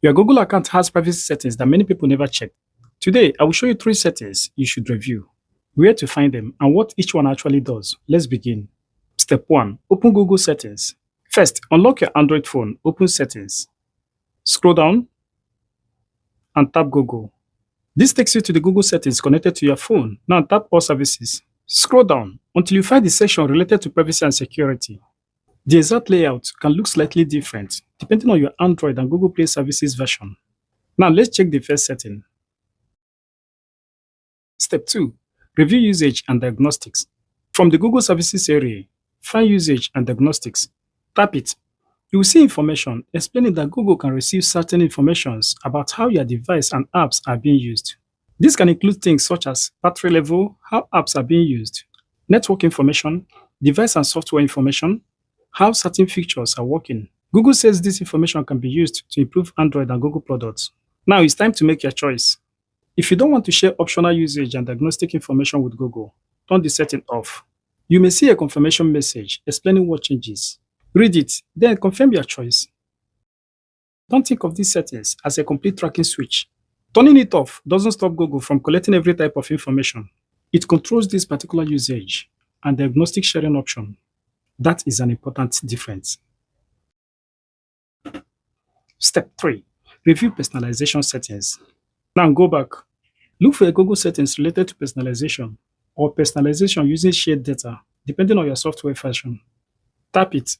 Your Google account has privacy settings that many people never check. Today, I will show you 3 settings you should review, where to find them, and what each one actually does. Let's begin. Step 1. Open Google Settings. First, unlock your Android phone, open Settings. Scroll down and tap Google. This takes you to the Google settings connected to your phone. Now tap All Services. Scroll down until you find the section related to privacy and security. The exact layout can look slightly different depending on your Android and Google Play Services version. Now let's check the first setting. Step 2. Review usage and diagnostics. From the Google Services area, find usage and diagnostics. Tap it. You will see information explaining that Google can receive certain informations about how your device and apps are being used. This can include things such as battery level, how apps are being used, network information, device and software information, how certain features are working. Google says this information can be used to improve Android and Google products. Now it's time to make your choice. If you don't want to share optional usage and diagnostic information with Google, turn the setting off. You may see a confirmation message explaining what changes. Read it, then confirm your choice. Don't think of these settings as a complete tracking switch. Turning it off doesn't stop Google from collecting every type of information. It controls this particular usage and diagnostic sharing option. That is an important difference. Step 3. Review personalization settings. Now go back. Look for a Google settings related to personalization or personalization using shared data, depending on your software version. Tap it.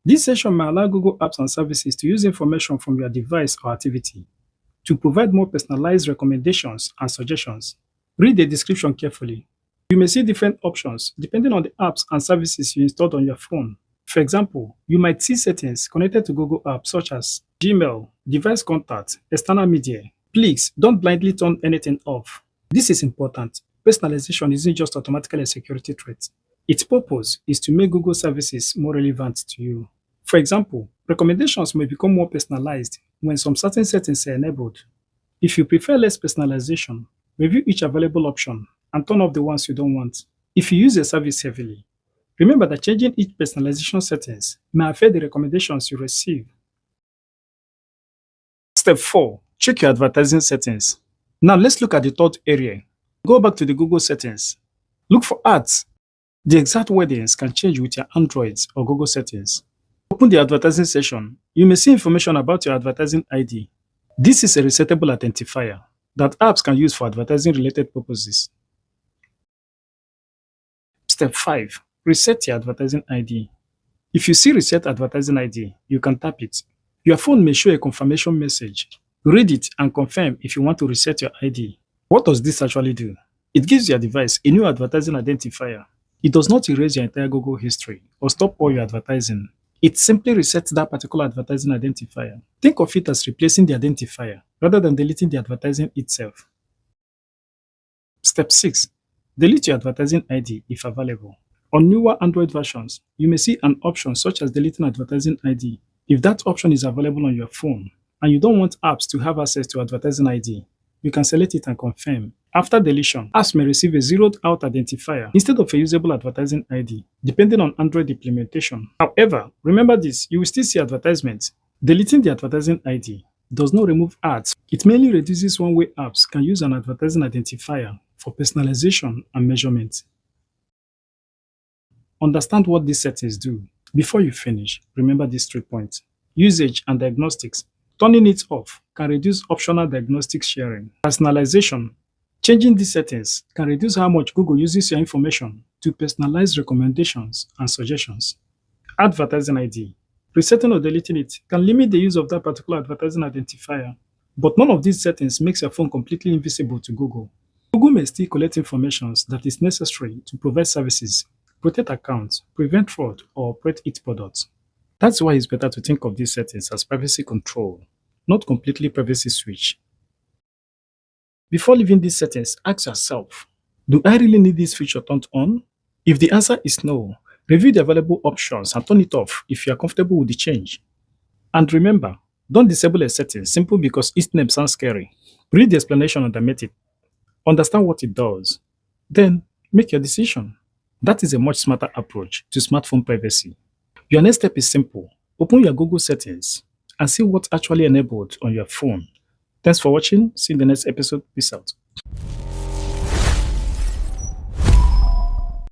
This section may allow Google apps and services to use information from your device or activity to provide more personalized recommendations and suggestions. Read the description carefully. You may see different options depending on the apps and services you installed on your phone. For example, you might see settings connected to Google apps such as Gmail, device contact, external media. Please don't blindly turn anything off. This is important. Personalization isn't just automatically a security threat. Its purpose is to make Google services more relevant to you. For example, recommendations may become more personalized when some certain settings are enabled. If you prefer less personalization, review each available option and turn off the ones you don't want. If you use a service heavily, remember that changing each personalization settings may affect the recommendations you receive. Step 4. Check your advertising settings. Now let's look at the third area. Go back to the Google settings. Look for ads. The exact wordings can change with your Androids or Google settings. Open the advertising section. You may see information about your advertising ID. This is a resettable identifier that apps can use for advertising related purposes. Step 5. Reset your advertising ID. If you see Reset Advertising ID, you can tap it. Your phone may show a confirmation message. Read it and confirm if you want to reset your ID. What does this actually do? It gives your device a new advertising identifier. It does not erase your entire Google history or stop all your advertising. It simply resets that particular advertising identifier. Think of it as replacing the identifier rather than deleting the advertising itself. Step 6. Delete your advertising ID if available. On newer Android versions, you may see an option such as deleting advertising ID. If that option is available on your phone and you don't want apps to have access to advertising ID, you can select it and confirm. After deletion, apps may receive a zeroed out identifier instead of a usable advertising ID, depending on Android implementation. However, remember this, you will still see advertisements. Deleting the advertising ID does not remove ads. It mainly reduces one-way apps can use an advertising identifier for personalization and measurement. Understand what these settings do. Before you finish, remember these 3 points. Usage and diagnostics. Turning it off can reduce optional diagnostic sharing. Personalization. Changing these settings can reduce how much Google uses your information to personalize recommendations and suggestions. Advertising ID. Resetting or deleting it can limit the use of that particular advertising identifier, but none of these settings makes your phone completely invisible to Google. Google may still collect information that is necessary to provide services, protect accounts, prevent fraud, or operate its products. That's why it's better to think of these settings as privacy control, not completely privacy switch. Before leaving these settings, ask yourself, do I really need this feature turned on? If the answer is no, review the available options and turn it off if you are comfortable with the change. And remember, don't disable a setting simply because its name sounds scary. Read the explanation underneath it. Understand what it does. Then make your decision. That is a much smarter approach to smartphone privacy. Your next step is simple. Open your Google settings and see what's actually enabled on your phone. Thanks for watching. See you in the next episode. Peace out.